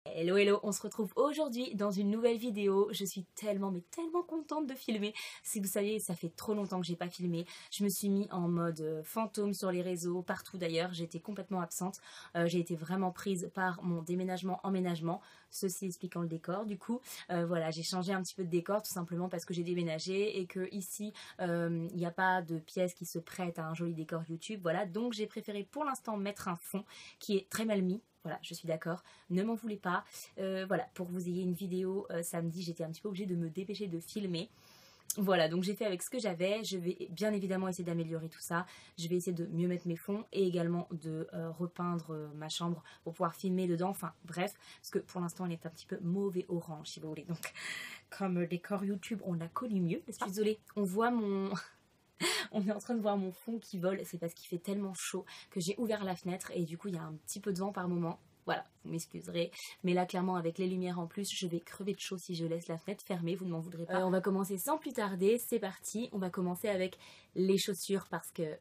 Hello hello, on se retrouve aujourd'hui dans une nouvelle vidéo. Je suis tellement mais tellement contente de filmer. Si vous saviez, ça fait trop longtemps que j'ai pas filmé. Je me suis mis en mode fantôme sur les réseaux, partout d'ailleurs. J'étais complètement absente. J'ai été vraiment prise par mon déménagement, emménagement. Ceci expliquant le décor. Du coup, voilà, j'ai changé un petit peu de décor tout simplement parce que j'ai déménagé et que ici, il n'y a pas de pièce qui se prête à un joli décor YouTube. Voilà, donc j'ai préféré pour l'instant mettre un fond qui est très mal mis. Voilà, je suis d'accord, ne m'en voulez pas. Voilà, pour que vous ayez une vidéo samedi, j'étais un petit peu obligée de me dépêcher de filmer. Voilà, donc j'ai fait avec ce que j'avais. Je vais bien évidemment essayer d'améliorer tout ça. Je vais essayer de mieux mettre mes fonds et également de repeindre ma chambre pour pouvoir filmer dedans. Enfin, bref, parce que pour l'instant, elle est un petit peu mauvais orange, si vous voulez. Donc, comme décor YouTube, on l'a connu mieux. Je suis désolée, on voit mon... On est en train de voir mon fond qui vole, c'est parce qu'il fait tellement chaud que j'ai ouvert la fenêtre et du coup il y a un petit peu de vent par moment. Voilà, vous m'excuserez. Mais là, clairement, avec les lumières en plus, je vais crever de chaud si je laisse la fenêtre fermée, vous ne m'en voudrez pas. On va commencer sans plus tarder, c'est parti. On va commencer avec les chaussures parce que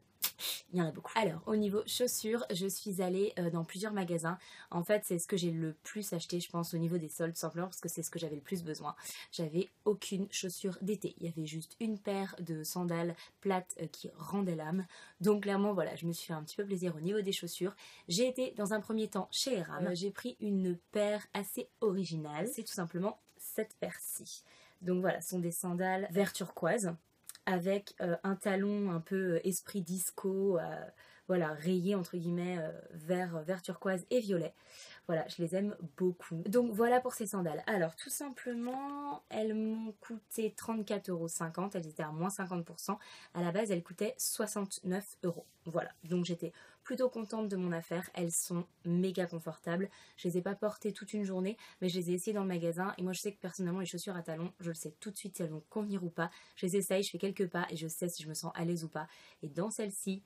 il y en a beaucoup. Alors, au niveau chaussures, je suis allée dans plusieurs magasins. En fait, c'est ce que j'ai le plus acheté, je pense, au niveau des soldes, simplement parce que c'est ce que j'avais le plus besoin. J'avais aucune chaussure d'été. Il y avait juste une paire de sandales plates qui rendaient l'âme. Donc, clairement, voilà, je me suis fait un petit peu plaisir au niveau des chaussures. J'ai été, dans un premier temps, chez Eram. J'ai pris une paire assez originale. C'est tout simplement cette paire-ci. Donc, voilà, ce sont des sandales vert turquoise, avec un talon un peu esprit disco, voilà, rayé entre guillemets vert turquoise et violet. Voilà, je les aime beaucoup. Donc voilà pour ces sandales. Alors tout simplement, elles m'ont coûté 34,50 €. Elles étaient à moins 50%. À la base, elles coûtaient 69 €. Voilà, donc j'étais plutôt contente de mon affaire. Elles sont méga confortables. Je les ai pas portées toute une journée, mais je les ai essayées dans le magasin. Et moi, je sais que personnellement, les chaussures à talons, je le sais tout de suite si elles vont convenir ou pas. Je les essaye, je fais quelques pas et je sais si je me sens à l'aise ou pas. Et dans celle-ci,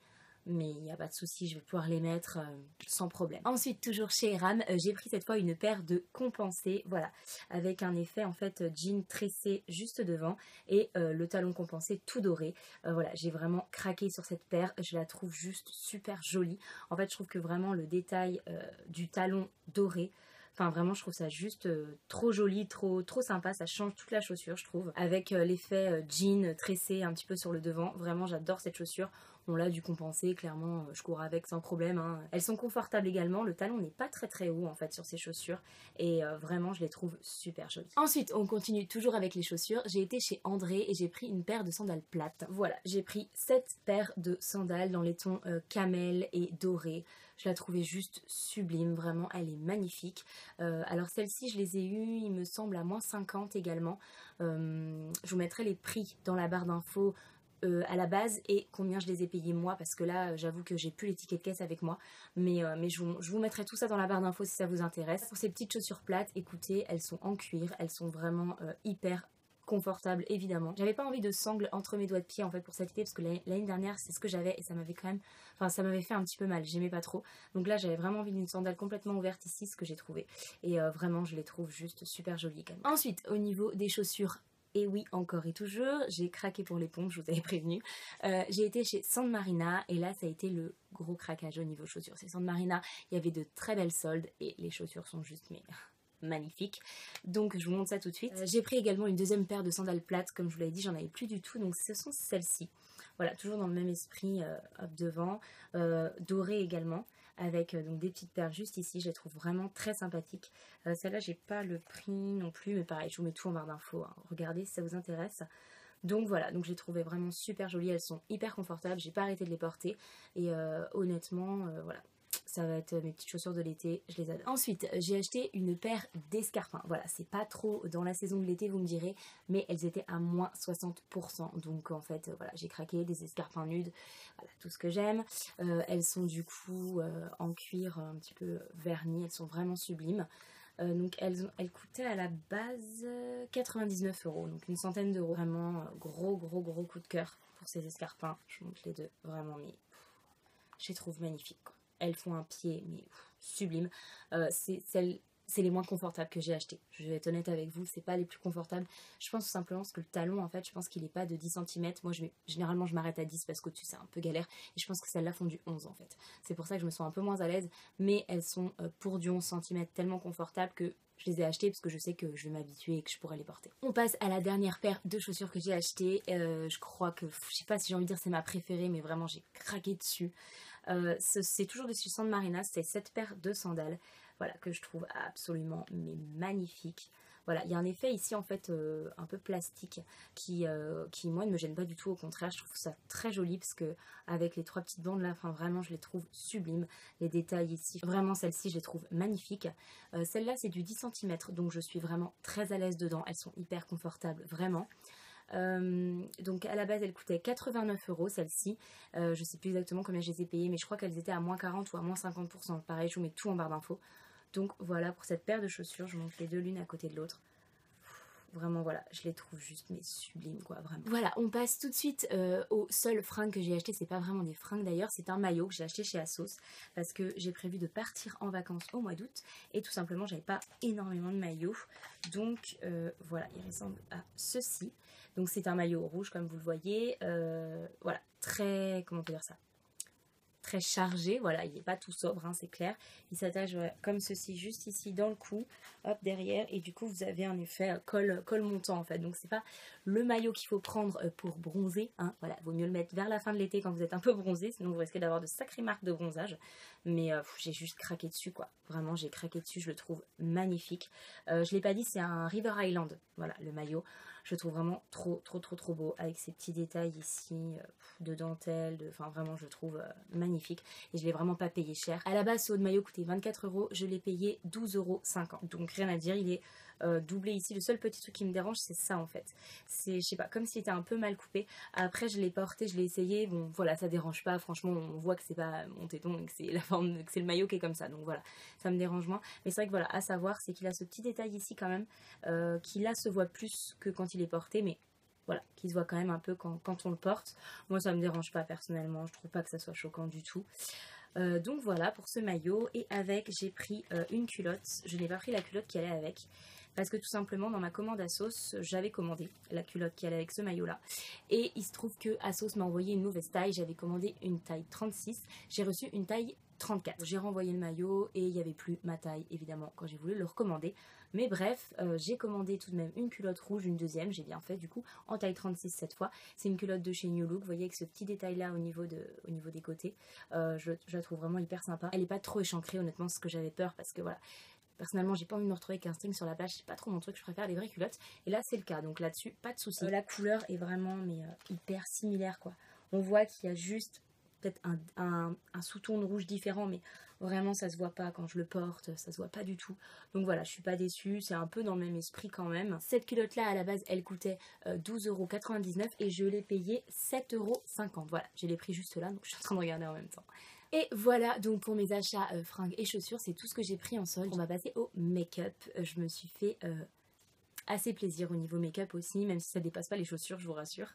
mais il n'y a pas de souci, je vais pouvoir les mettre sans problème. Ensuite, toujours chez Eram, j'ai pris cette fois une paire de compensés, voilà, avec un effet en fait jean tressé juste devant et le talon compensé tout doré. Voilà, j'ai vraiment craqué sur cette paire, je la trouve juste super jolie. En fait, je trouve que vraiment le détail du talon doré, enfin vraiment je trouve ça juste trop joli, trop sympa, ça change toute la chaussure je trouve. Avec l'effet jean tressé un petit peu sur le devant, vraiment j'adore cette chaussure. On l'a dû compenser, clairement je cours avec sans problème, hein. Elles sont confortables également, le talon n'est pas très haut en fait sur ces chaussures et vraiment je les trouve super jolies. Ensuite on continue toujours avec les chaussures, j'ai été chez André et j'ai pris une paire de sandales plates. Voilà, j'ai pris cette paire de sandales dans les tons camel et doré. Je la trouvais juste sublime, vraiment elle est magnifique. Alors celle-ci je les ai eues il me semble à moins 50 également. Je vous mettrai les prix dans la barre d'infos à la base et combien je les ai payés moi parce que là j'avoue que j'ai plus les tickets de caisse avec moi mais je vous mettrai tout ça dans la barre d'infos si ça vous intéresse. Pour ces petites chaussures plates, écoutez, elles sont en cuir, elles sont vraiment hyper confortable évidemment. J'avais pas envie de sangles entre mes doigts de pied en fait pour cet été parce que l'année dernière c'est ce que j'avais et ça m'avait quand même, enfin ça m'avait fait un petit peu mal, j'aimais pas trop. Donc là j'avais vraiment envie d'une sandale complètement ouverte ici, ce que j'ai trouvé. Et vraiment je les trouve juste super jolies quand même. Ensuite au niveau des chaussures, et oui, encore et toujours, j'ai craqué pour les pompes, je vous avais prévenu. J'ai été chez San Marina et là ça a été le gros craquage au niveau chaussures. C'est San Marina, il y avait de très belles soldes et les chaussures sont juste mais magnifique, donc je vous montre ça tout de suite. J'ai pris également une deuxième paire de sandales plates, comme je vous l'avais dit j'en avais plus du tout, donc ce sont celles-ci. Voilà, toujours dans le même esprit, hop devant, doré également, avec donc des petites perles juste ici, je les trouve vraiment très sympathiques. Celle-là j'ai pas le prix non plus, mais pareil je vous mets tout en barre d'infos, hein. Regardez si ça vous intéresse. Donc voilà, donc je les trouvais vraiment super jolies, elles sont hyper confortables, j'ai pas arrêté de les porter et honnêtement voilà, ça va être mes petites chaussures de l'été, je les adore. Ensuite, j'ai acheté une paire d'escarpins. Voilà, c'est pas trop dans la saison de l'été, vous me direz, mais elles étaient à moins 60%. Donc en fait, voilà, j'ai craqué, des escarpins nudes, voilà, tout ce que j'aime. Elles sont du coup en cuir un petit peu verni, elles sont vraiment sublimes. Donc elles coûtaient à la base 99 €, donc une centaine d'euros. Vraiment gros coup de cœur pour ces escarpins. Je vous montre les deux, vraiment, mais je les trouve magnifiques, quoi. Elles font un pied mais sublime. C'est celles c'est les moins confortables que j'ai achetés. Je vais être honnête avec vous, c'est pas les plus confortables. Je pense tout simplement parce que le talon, en fait, je pense qu'il est pas de 10 cm. Moi, généralement, je m'arrête à 10 parce qu'au-dessus, c'est un peu galère. Et je pense que celles-là font du 11 en fait. C'est pour ça que je me sens un peu moins à l'aise. Mais elles sont pour du 11 cm tellement confortables que je les ai achetées parce que je sais que je vais m'habituer et que je pourrai les porter. On passe à la dernière paire de chaussures que j'ai achetées. Je crois que, je sais pas si j'ai envie de dire c'est ma préférée, mais vraiment j'ai craqué dessus. C'est toujours de chez San Marina, c'est cette paire de sandales. Voilà, que je trouve absolument mais magnifique. Voilà, il y a un effet ici en fait un peu plastique qui moi ne me gêne pas du tout, au contraire je trouve ça très joli parce que avec les 3 petites bandes là, enfin vraiment je les trouve sublimes. Les détails ici, vraiment celle-ci je les trouve magnifiques. Celle-là c'est du 10 cm donc je suis vraiment très à l'aise dedans, elles sont hyper confortables vraiment. Donc à la base elle coûtait 89 € celle-ci, je sais plus exactement combien je les ai payées mais je crois qu'elles étaient à moins 40 ou à moins 50%, pareil je vous mets tout en barre d'infos. Donc voilà pour cette paire de chaussures, je monte les deux l'une à côté de l'autre. Vraiment voilà, je les trouve juste mais sublimes quoi, vraiment. Voilà, on passe tout de suite aux seules fringues que j'ai achetées. C'est pas vraiment des fringues d'ailleurs, c'est un maillot que j'ai acheté chez ASOS parce que j'ai prévu de partir en vacances au mois d'août et tout simplement j'avais pas énormément de maillots. Donc voilà, il ressemble à ceci. Donc c'est un maillot rouge comme vous le voyez, voilà, très, comment on peut dire ça, très chargé, voilà, il n'est pas tout sobre, hein, c'est clair. Il s'attache comme ceci, juste ici dans le cou, hop, derrière, et du coup vous avez un effet col montant en fait. Donc c'est pas le maillot qu'il faut prendre pour bronzer, hein, voilà, vaut mieux le mettre vers la fin de l'été quand vous êtes un peu bronzé, sinon vous risquez d'avoir de sacrées marques de bronzage. Mais j'ai juste craqué dessus quoi, vraiment j'ai craqué dessus, je le trouve magnifique. Je l'ai pas dit, c'est un River Island, voilà, le maillot. Je le trouve vraiment trop beau avec ces petits détails ici de dentelle, enfin vraiment je le trouve magnifique et je l'ai vraiment pas payé cher. À la base ce haut de maillot coûtait 24 €, je l'ai payé 12,50 €. Donc rien à dire, il est doublé ici. Le seul petit truc qui me dérange c'est ça en fait. C'est, je sais pas, comme s'il était un peu mal coupé. Après je l'ai porté, je l'ai essayé, bon voilà ça dérange pas, franchement on voit que c'est pas mon téton et que c'est la forme, que c'est le maillot qui est comme ça. Donc voilà, ça me dérange moins. Mais c'est vrai que voilà, à savoir c'est qu'il a ce petit détail ici quand même, qui là se voit plus que quand il est porté, mais voilà, qui se voit quand même un peu quand on le porte. Moi ça me dérange pas personnellement, je trouve pas que ça soit choquant du tout. Donc voilà pour ce maillot, et avec j'ai pris une culotte. Je n'ai pas pris la culotte qui allait avec parce que tout simplement dans ma commande ASOS j'avais commandé la culotte qui allait avec ce maillot là, et il se trouve que ASOS m'a envoyé une mauvaise taille. J'avais commandé une taille 36, j'ai reçu une taille 34. J'ai renvoyé le maillot et il n'y avait plus ma taille évidemment quand j'ai voulu le recommander. Mais bref, j'ai commandé tout de même une culotte rouge, une deuxième, j'ai bien fait du coup, en taille 36 cette fois. C'est une culotte de chez New Look, vous voyez avec ce petit détail là au niveau des côtés. Je la trouve vraiment hyper sympa. Elle n'est pas trop échancrée honnêtement, c'est ce que j'avais peur parce que voilà. Personnellement, j'ai pas envie de me retrouver avec un string sur la plage, c'est pas trop mon truc, je préfère les vraies culottes. Et là, c'est le cas, donc là-dessus, pas de souci. La couleur est vraiment mais hyper similaire quoi. On voit qu'il y a juste peut-être un sous-ton de rouge différent, mais vraiment ça se voit pas quand je le porte, ça se voit pas du tout. Donc voilà, je suis pas déçue, c'est un peu dans le même esprit quand même. Cette culotte là à la base elle coûtait 12,99 € et je l'ai payée 7,50 €. Voilà, j'ai les prix juste là, donc je suis en train de regarder en même temps. Et voilà donc pour mes achats fringues et chaussures, c'est tout ce que j'ai pris en solde. On va passer au make-up. Je me suis fait assez plaisir au niveau make-up aussi, même si ça dépasse pas les chaussures, je vous rassure.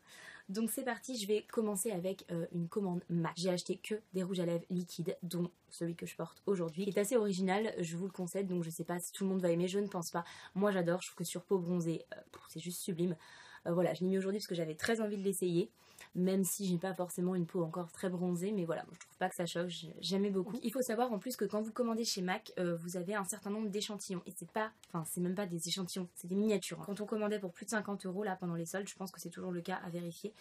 Donc c'est parti, je vais commencer avec une commande MAC. J'ai acheté que des rouges à lèvres liquides, dont celui que je porte aujourd'hui, qui est assez original, je vous le concède, donc je sais pas si tout le monde va aimer, je ne pense pas. Moi j'adore, je trouve que sur peau bronzée, c'est juste sublime. Voilà, je l'ai mis aujourd'hui parce que j'avais très envie de l'essayer, même si j'ai pas forcément une peau encore très bronzée, mais voilà, je trouve pas que ça choque, j'aimais beaucoup. Il faut savoir en plus que quand vous commandez chez MAC, vous avez un certain nombre d'échantillons, et c'est pas, enfin c'est même pas des échantillons, c'est des miniatures. Quand on commandait pour plus de 50 € là pendant les soldes, je pense que c'est toujours le cas à vérifier,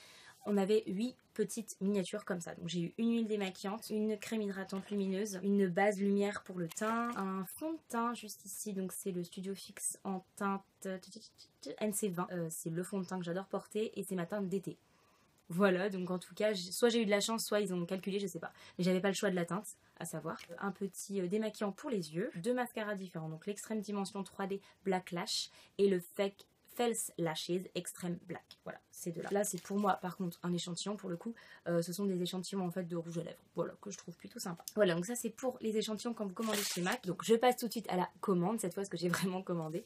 on avait 8 petites miniatures comme ça. Donc j'ai eu une huile démaquillante, une crème hydratante lumineuse, une base lumière pour le teint, un fond de teint juste ici, donc c'est le Studio Fix en teinte NC20, c'est le fond de teint que j'adore porter et c'est ma teinte d'été. Voilà, donc en tout cas, soit j'ai eu de la chance, soit ils ont calculé, je sais pas. Mais j'avais pas le choix de la teinte, à savoir. Un petit démaquillant pour les yeux, deux mascaras différents, donc l'extrême dimension 3D Black Lash et le Fake False Lashes Extreme Black. Voilà, ces deux-là. Là, c'est pour moi, par contre, un échantillon pour le coup. Ce sont des échantillons en fait de rouge à lèvres. Voilà, que je trouve plutôt sympa. Voilà, donc ça c'est pour les échantillons quand vous commandez chez MAC. Donc je passe tout de suite à la commande, cette fois parce que j'ai vraiment commandé.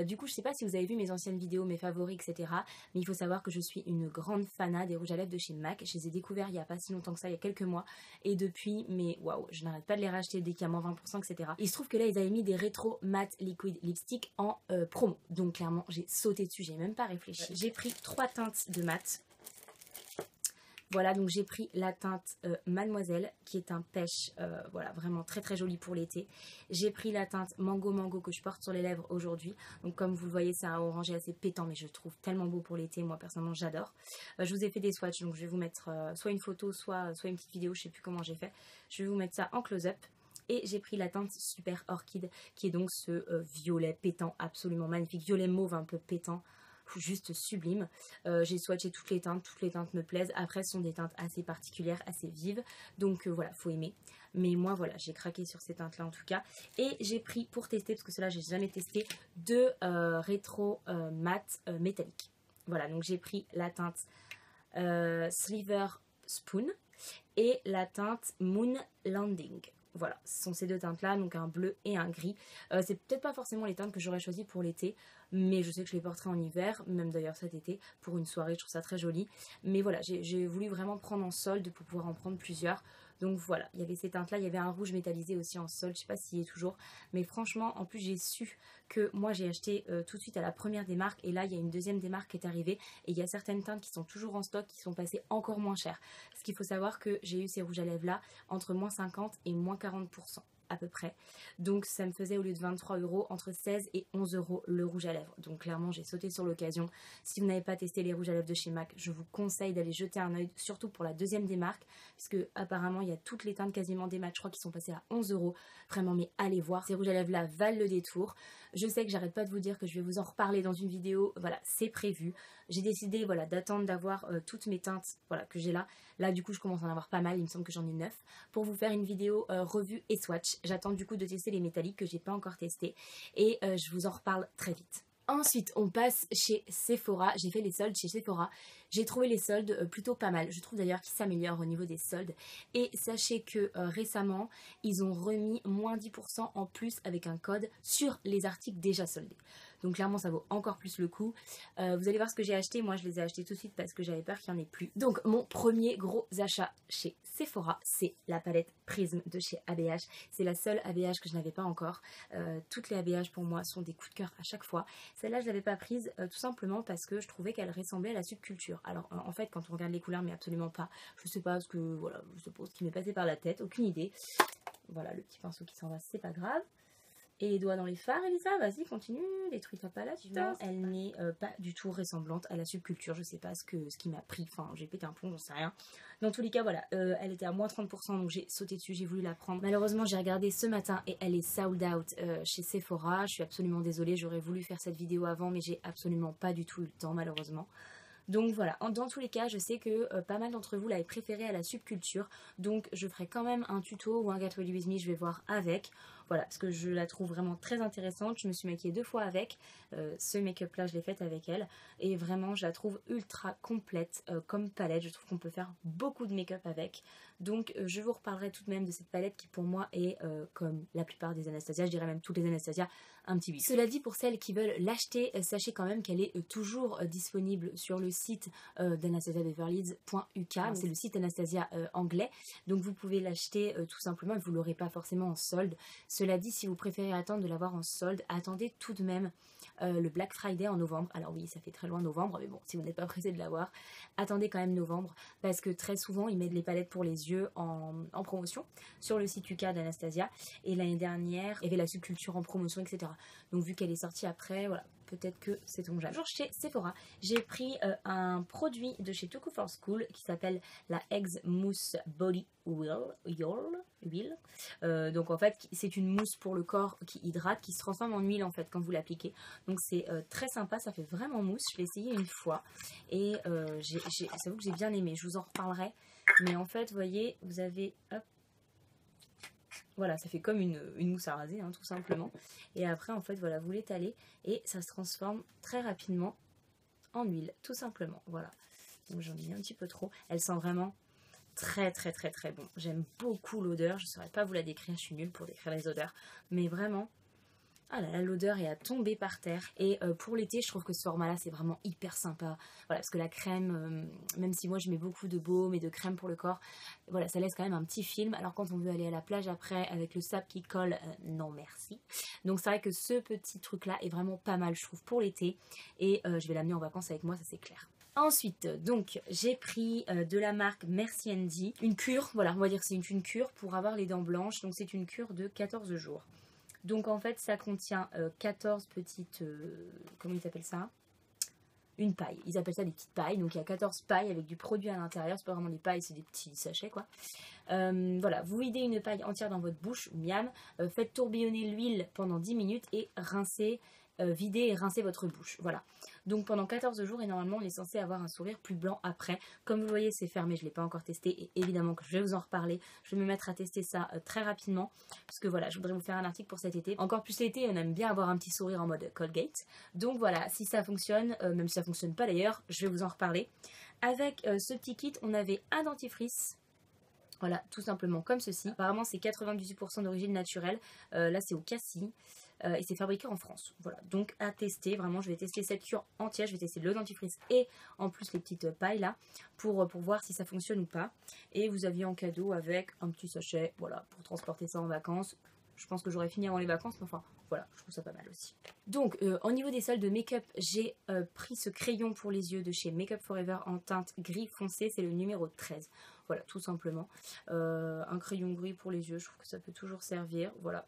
Du coup, je sais pas si vous avez vu mes anciennes vidéos, mes favoris, etc. Mais il faut savoir que je suis une grande fanat des rouges à lèvres de chez MAC. Je les ai découverts il y a pas si longtemps que ça, il y a quelques mois. Et depuis, mais waouh, je n'arrête pas de les racheter dès qu'il y a moins 20%, etc. Il se trouve que là, ils avaient mis des rétro matte liquid lipstick en promo. Donc clairement, j'ai sauté dessus, j'ai même pas réfléchi. J'ai pris 3 teintes de mat. Voilà, donc j'ai pris la teinte Mademoiselle, qui est un pêche, voilà, vraiment très très joli pour l'été. J'ai pris la teinte Mango Mango que je porte sur les lèvres aujourd'hui. Donc comme vous le voyez, c'est un orangé assez pétant, mais je le trouve tellement beau pour l'été. Moi, personnellement, j'adore. Je vous ai fait des swatchs, donc je vais vous mettre soit une photo, soit une petite vidéo, je sais plus comment j'ai fait. Je vais vous mettre ça en close-up. Et j'ai pris la teinte Super Orchid, qui est donc ce violet pétant absolument magnifique. Violet mauve un peu pétant. Juste sublime. J'ai swatché toutes les teintes me plaisent. Après, ce sont des teintes assez particulières, assez vives. Donc voilà, faut aimer. Mais moi, voilà, j'ai craqué sur ces teintes-là en tout cas. Et j'ai pris pour tester, parce que cela, j'ai jamais testé, deux rétro mat métalliques. Voilà, donc j'ai pris la teinte Sliver Spoon et la teinte Moon Landing. Voilà, ce sont ces deux teintes-là, donc un bleu et un gris. C'est peut-être pas forcément les teintes que j'aurais choisies pour l'été, mais je sais que je les porterai en hiver, même d'ailleurs cet été, pour une soirée, je trouve ça très joli. Mais voilà, j'ai voulu vraiment prendre en solde pour pouvoir en prendre plusieurs. Donc voilà, il y avait ces teintes-là, il y avait un rouge métallisé aussi en solde, je sais pas s'il y est toujours. Mais franchement, en plus j'ai su que moi j'ai acheté tout de suite à la première des marques, et là il y a une deuxième des marques qui est arrivée, et il y a certaines teintes qui sont toujours en stock, qui sont passées encore moins chères. Parce qu'il faut savoir que j'ai eu ces rouges à lèvres là entre moins 50 et moins 40% à peu près. Donc ça me faisait au lieu de 23 € entre 16 et 11 € le rouge à lèvres. Donc clairement j'ai sauté sur l'occasion. Si vous n'avez pas testé les rouges à lèvres de chez MAC, je vous conseille d'aller jeter un œil, surtout pour la deuxième des marques, puisque apparemment il y a toutes les teintes quasiment des MAC, je crois, qui sont passées à 11 €. Vraiment, mais allez voir, ces rouges à lèvres là valent le détour. Je sais que j'arrête pas de vous dire que je vais vous en reparler dans une vidéo, voilà, c'est prévu. J'ai décidé, voilà, d'attendre d'avoir toutes mes teintes, voilà, que j'ai là. Là du coup je commence à en avoir pas mal, il me semble que j'en ai 9, pour vous faire une vidéo revue et swatch. J'attends du coup de tester les métalliques que j'ai pas encore testé, et je vous en reparle très vite. Ensuite, on passe chez Sephora. J'ai fait les soldes chez Sephora. J'ai trouvé les soldes plutôt pas mal. Je trouve d'ailleurs qu'ils s'améliorent au niveau des soldes. Et sachez que récemment, ils ont remis moins 10% en plus avec un code sur les articles déjà soldés. Donc clairement, ça vaut encore plus le coup. Vous allez voir ce que j'ai acheté. Moi, je les ai achetés tout de suite parce que j'avais peur qu'il n'y en ait plus. Donc, mon premier gros achat chez Sephora, c'est la palette Prism de chez ABH. C'est la seule ABH que je n'avais pas encore. Toutes les ABH pour moi sont des coups de cœur à chaque fois. Celle-là, je ne l'avais pas prise tout simplement parce que je trouvais qu'elle ressemblait à la subculture. Alors, en fait, quand on regarde les couleurs, mais absolument pas. Je sais pas ce que, voilà, je suppose ce qui m'est passé par la tête, aucune idée. Voilà, le petit pinceau qui s'en va, c'est pas grave. Et les doigts dans les fards, Elisa, vas-y, continue, détruis-toi pas la tête. Elle n'est pas du tout ressemblante à la subculture, je sais pas ce qui m'a pris, enfin j'ai pété un plomb, j'en sais rien. Dans tous les cas, voilà, elle était à moins 30%, donc j'ai sauté dessus, j'ai voulu la prendre. Malheureusement, j'ai regardé ce matin et elle est sold out chez Sephora. Je suis absolument désolée, j'aurais voulu faire cette vidéo avant, mais j'ai absolument pas du tout eu le temps, malheureusement. Donc voilà, dans tous les cas, je sais que pas mal d'entre vous l'avez préférée à la subculture, donc je ferai quand même un tuto ou un Get Ready With Me, je vais voir avec. Voilà, parce que je la trouve vraiment très intéressante. Je me suis maquillée 2 fois avec. Ce make-up là, je l'ai fait avec elle. Et vraiment, je la trouve ultra complète comme palette. Je trouve qu'on peut faire beaucoup de make-up avec. Donc, je vous reparlerai tout de même de cette palette qui pour moi est, comme la plupart des Anastasia, je dirais même toutes les Anastasia, un petit 8. Cela dit, pour celles qui veulent l'acheter, sachez quand même qu'elle est toujours disponible sur le site d'AnastasiaBeverlyHills.uk. C'est le site Anastasia anglais. Donc, vous pouvez l'acheter tout simplement et vous ne l'aurez pas forcément en solde. Cela dit, si vous préférez attendre de l'avoir en solde, attendez tout de même le Black Friday en novembre. Alors oui, ça fait très loin novembre, mais bon, si vous n'êtes pas pressé de l'avoir, attendez quand même novembre, parce que très souvent, ils mettent les palettes pour les yeux en promotion sur le site UK d'Anastasia. Et l'année dernière, il y avait la subculture en promotion, etc. Donc vu qu'elle est sortie après, voilà, peut-être que c'est ton jamais. Toujours chez Sephora, j'ai pris un produit de chez Too Cool for School qui s'appelle la Eggs Mousse Body Huile. Donc en fait, c'est une mousse pour le corps qui hydrate, qui se transforme en huile en fait quand vous l'appliquez. Donc c'est très sympa, ça fait vraiment mousse. Je l'ai essayé une fois et j'avoue que j'ai bien aimé. Je vous en reparlerai. Mais en fait, vous voyez, vous avez... Hop, Voilà, ça fait comme une mousse à raser, hein, tout simplement. Et après, en fait, voilà, vous l'étalez et ça se transforme très rapidement en huile, tout simplement. Voilà. Donc j'en ai mis un petit peu trop. Elle sent vraiment très très très très bon. J'aime beaucoup l'odeur. Je ne saurais pas vous la décrire, je suis nulle pour décrire les odeurs. Mais vraiment, ah là là, l'odeur est à tomber par terre. Et pour l'été, je trouve que ce format-là, c'est vraiment hyper sympa. Voilà, parce que la crème, même si moi je mets beaucoup de baume et de crème pour le corps, voilà, ça laisse quand même un petit film. Alors quand on veut aller à la plage après, avec le sable qui colle, non merci. Donc c'est vrai que ce petit truc-là est vraiment pas mal, je trouve, pour l'été. Et je vais l'amener en vacances avec moi, ça c'est clair. Ensuite, donc, j'ai pris de la marque Merci Andy, une cure, voilà, on va dire que c'est une cure pour avoir les dents blanches. Donc c'est une cure de 14 jours. Donc en fait ça contient 14 petites, comment ils appellent ça? Une paille, ils appellent ça des petites pailles, donc il y a 14 pailles avec du produit à l'intérieur, c'est pas vraiment des pailles, c'est des petits sachets quoi. Voilà, vous videz une paille entière dans votre bouche, miam, faites tourbillonner l'huile pendant 10 minutes et rincez, videz et rincez votre bouche, voilà. Donc pendant 14 jours et normalement on est censé avoir un sourire plus blanc après. Comme vous le voyez c'est fermé, je ne l'ai pas encore testé et évidemment que je vais vous en reparler. Je vais me mettre à tester ça très rapidement parce que voilà, je voudrais vous faire un article pour cet été. Encore plus l'été, on aime bien avoir un petit sourire en mode Colgate. Donc voilà, si ça fonctionne, même si ça fonctionne pas d'ailleurs, je vais vous en reparler. Avec ce petit kit, on avait un dentifrice. Voilà, tout simplement comme ceci. Apparemment c'est 98% d'origine naturelle. Là c'est au cassis. Et c'est fabriqué en France. Voilà, donc à tester, vraiment je vais tester cette cure entière, je vais tester le dentifrice et en plus les petites pailles là pour voir si ça fonctionne ou pas. Et vous aviez en cadeau avec un petit sachet, voilà, pour transporter ça en vacances. Je pense que j'aurais fini avant les vacances, mais enfin voilà, je trouve ça pas mal aussi. Donc au niveau des soldes de make-up, j'ai pris ce crayon pour les yeux de chez Make Up Forever en teinte gris foncé, c'est le numéro 13. Voilà, tout simplement. Un crayon gris pour les yeux, je trouve que ça peut toujours servir, voilà.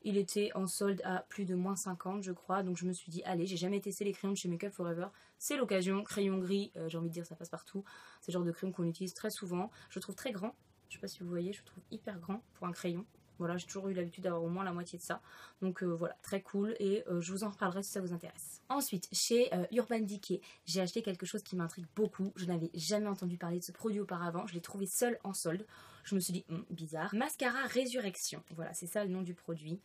Il était en solde à plus de moins 50 je crois, donc je me suis dit allez, j'ai jamais testé les crayons de chez Make Up Forever, c'est l'occasion. Crayon gris, j'ai envie de dire ça passe partout, c'est le genre de crayon qu'on utilise très souvent. Je le trouve très grand, je sais pas si vous voyez, je le trouve hyper grand pour un crayon. Voilà, j'ai toujours eu l'habitude d'avoir au moins la moitié de ça. Donc voilà, très cool et je vous en reparlerai si ça vous intéresse. Ensuite, chez Urban Decay, j'ai acheté quelque chose qui m'intrigue beaucoup. Je n'avais jamais entendu parler de ce produit auparavant. Je l'ai trouvé seul en solde. Je me suis dit, bizarre. Mascara Résurrection. Voilà, c'est ça le nom du produit.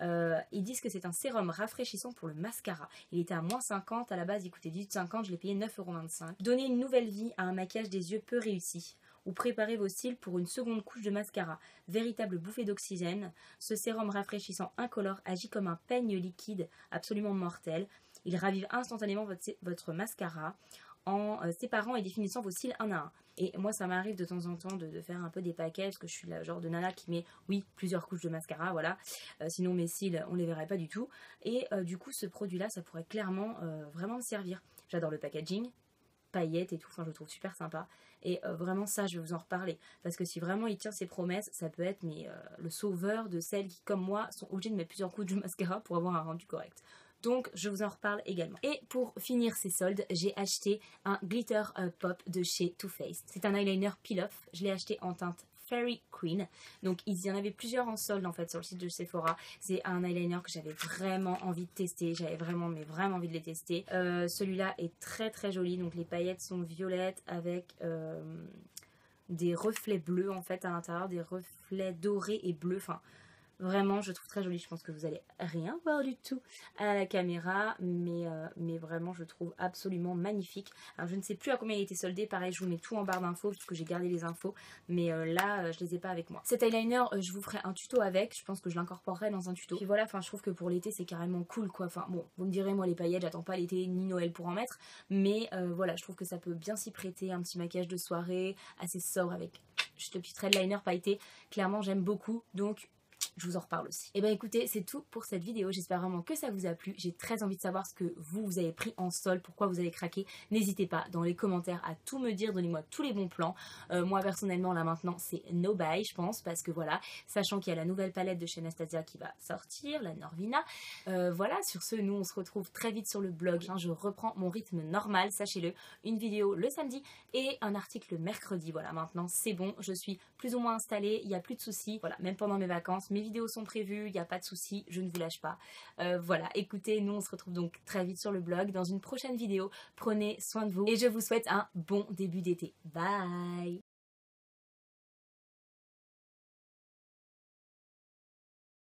Ils disent que c'est un sérum rafraîchissant pour le mascara. Il était à moins 50, à la base il coûtait 18,50, je l'ai payé 9,25 €. Donnez une nouvelle vie à un maquillage des yeux peu réussi. Ou préparez vos cils pour une seconde couche de mascara. Véritable bouffée d'oxygène, ce sérum rafraîchissant incolore agit comme un peigne liquide absolument mortel. Il ravive instantanément votre mascara en séparant et définissant vos cils un à un. Et moi ça m'arrive de temps en temps de faire un peu des paquets parce que je suis le genre de nana qui met, oui, plusieurs couches de mascara, voilà. Sinon mes cils, on les verrait pas du tout. Et du coup ce produit là, ça pourrait clairement vraiment me servir. J'adore le packaging, paillettes et tout, enfin je le trouve super sympa. Et vraiment ça je vais vous en reparler. Parce que si vraiment il tient ses promesses, ça peut être le sauveur de celles qui comme moi sont obligées de mettre plusieurs couches de mascara pour avoir un rendu correct. Donc je vous en reparle également. Et pour finir ces soldes, j'ai acheté un Glitter Pop de chez Too Faced. C'est un eyeliner peel-off. Je l'ai acheté en teinte Fairy Queen. Donc il y en avait plusieurs en solde en fait sur le site de Sephora. C'est un eyeliner que j'avais vraiment envie de tester. J'avais vraiment envie de les tester. Celui-là est très très joli. Donc les paillettes sont violettes avec des reflets bleus en fait à l'intérieur. Des reflets dorés et bleus. Enfin vraiment, je trouve très joli. Je pense que vous allez rien voir du tout à la caméra, mais vraiment, je trouve absolument magnifique. Alors, je ne sais plus à combien il était soldé. Pareil, je vous mets tout en barre d'infos puisque j'ai gardé les infos, mais là, je les ai pas avec moi. Cet eyeliner, je vous ferai un tuto avec. Je pense que je l'incorporerai dans un tuto. Et voilà, enfin, je trouve que pour l'été, c'est carrément cool, quoi. Enfin, bon, vous me direz, moi, les paillettes, j'attends pas l'été ni Noël pour en mettre, mais voilà, je trouve que ça peut bien s'y prêter. Un petit maquillage de soirée, assez sobre avec juste le petit trait de liner pailleté. Clairement, j'aime beaucoup, donc je vous en reparle aussi. Et bien écoutez, c'est tout pour cette vidéo. J'espère vraiment que ça vous a plu. J'ai très envie de savoir ce que vous avez pris en solde, pourquoi vous avez craqué. N'hésitez pas dans les commentaires à tout me dire. Donnez-moi tous les bons plans. Moi personnellement là maintenant c'est no buy je pense, parce que voilà, sachant qu'il y a la nouvelle palette de chez Anastasia qui va sortir, la Norvina. Voilà, sur ce, nous on se retrouve très vite sur le blog. Je reprends mon rythme normal, sachez-le. Une vidéo le samedi et un article le mercredi. Voilà, maintenant c'est bon, je suis plus ou moins installée, il n'y a plus de soucis. Voilà, même pendant mes vacances, mes vidéos sont prévues, il n'y a pas de soucis, je ne vous lâche pas. Voilà, écoutez, nous on se retrouve donc très vite sur le blog dans une prochaine vidéo. Prenez soin de vous et je vous souhaite un bon début d'été. Bye!